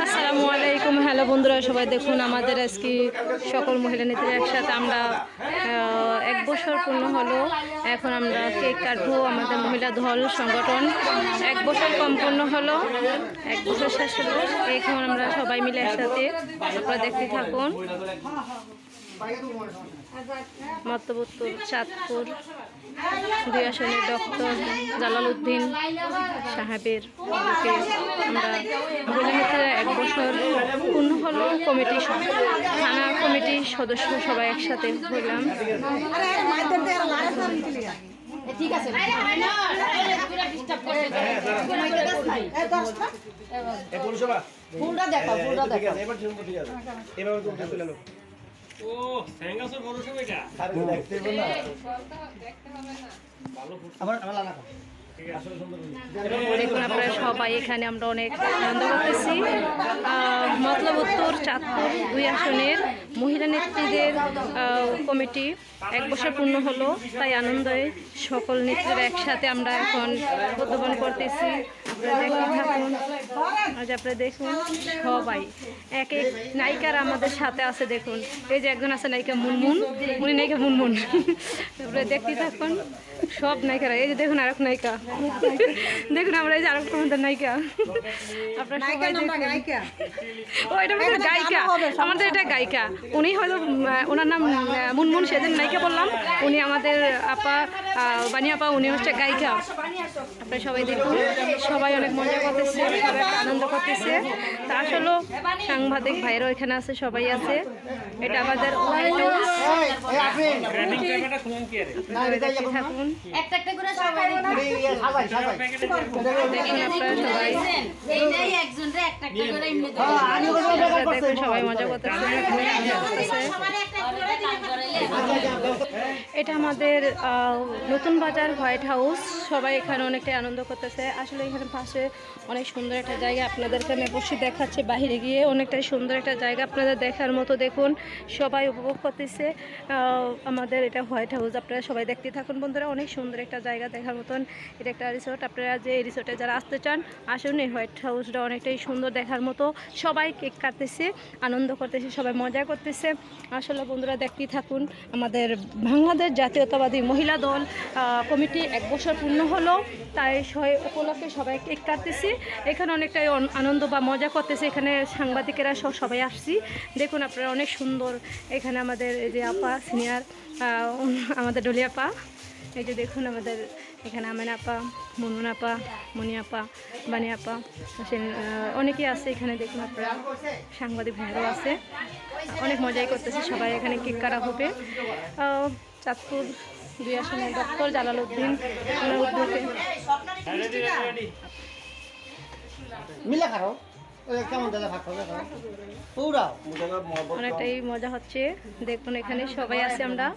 আসসালামু আলাইকুম, হ্যালো বন্ধুরা সবাই। দেখুন আমাদের আজকে সকল মহিলা নেত্রী একসাথে আমরা 1 বছর পূর্ণ হলো। এখন আমরা কেক কাটবো। আমাদের মহিলা দল সংগঠন 1 বছর সম্পূর্ণ হলো, 1 বছর শেষ হলো। এখন আমরা সবাই মিলে একসাথে, আপনারা দেখতে থাকুন। মতবুত্তর চাঁদপুর 2 আসনের ডক্টর জালালউদ্দিন সাহেবের আমরা মহিলা নেত্রীরা 1 বছর পূর্ণ হলো। কমিটি থানা কমিটির সদস্য সবাই একসাথে হইলাম। ঠিক আছে, ফুলটা দেখাও, ফুলটা দেখাও। ও স্যাঙ্গাসের বড় সময়টা আর দেখতে হবে না, দেখতে হবে না। আমার লালা দেখুন আপনারা সবাই এখানে আমরা অনেক আনন্দ করতেছি। মতলব চাঁদপুর 2 আসনের মহিলা নেত্রীদের কমিটি 1 বছর পূর্ণ হলো, তাই আনন্দে সকল নেত্রীরা একসাথে আমরা এখন উদ্বোধন করতেছি। আপনারা দেখতে থাকুন। আজ আপনারা দেখুন সবাই এক এক নায়িকারা আমাদের সাথে আছে। দেখুন এই যে একজন আছে নায়িকা মুনমুন, উনি নায়িকা মুনমুন। আপনারা দেখতে থাকুন সব নায়িকারা। এই যে দেখুন আরেক নায়িকা, দেখুন আমরা এই যে আরেক নায়িকা। আপনারা সবাই দেখুন। ও এটা আমাদের গায়িকা, আমাদের এটা গায়িকা। উনি হয়তো ওনার নাম মুনমুন, সেদিন নায়িকা বললাম। উনি আমাদের আপা বানি আপা, উনি হচ্ছে গায়িকা। আপনারা সবাই দেখুন, সবাই অনেক মজা করতেছে, সবাই আনন্দ করতেছে। তা আসলে সাংবাদিক ভাইরাও এখানে আছে, সবাই আছে। এটা আমাদের হোয়াইট হাউস। থাকুন দেখুন আপনারা সবাই মজা করতেছে। এটা আমাদের নতুন বাজার হোয়াইট হাউস। সবাই এখানে অনেকটাই আনন্দ করতেছে। আসলে এখানে পাশে অনেক সুন্দর একটা জায়গা, আপনাদেরকে আমি অবশ্যই দেখাচ্ছি। বাইরে গিয়ে অনেকটাই সুন্দর একটা জায়গা আপনাদের দেখার মতো। দেখুন সবাই উপভোগ করতেছে আমাদের এটা হোয়াইট হাউস। আপনারা সবাই দেখতে থাকুন বন্ধুরা, অনেক সুন্দর একটা জায়গা দেখার মতন। এটা একটা রিসোর্ট। আপনারা যে এই রিসোর্টে যারা আসতে চান আসুন। এই হোয়াইট হাউসটা অনেকটাই সুন্দর দেখার মতো। সবাই কেক কাটতেছে, আনন্দ করতেছে, সবাই মজা করতেছে। আসলে বন্ধুরা দেখতেই থাকুন। আমাদের বাংলাদেশ জাতীয়তাবাদী মহিলা দল কমিটি 1 বছর পূর্ণ হলো, তাই উপলক্ষে সবাই কেক কাটতেছি। এখানে অনেকটাই আনন্দ বা মজা করতেছে। এখানে সাংবাদিকেরা সবাই আসছি। দেখুন আপনারা অনেক সুন্দর। এখানে আমাদের এই যে আপা সিনিয়র আমাদের ডলি আপা, এই যে দেখুন আমাদের এখানে আমেন আপা, মুনমুন আপা, মনি আপা, বানি আপা, অনেকেই আছে এখানে। দেখুন আপনারা সাংবাদিক ভাইরাও আছে, অনেক মজাই করতেছে সবাই। এখানে কেক কাটা হবে। চাঁদপুর 2 আসনের ডক্টর জালালউদ্দিন উদ্যোগে অনেকটাই মজা হচ্ছে। দেখুন এখানে সবাই আছে আমরা।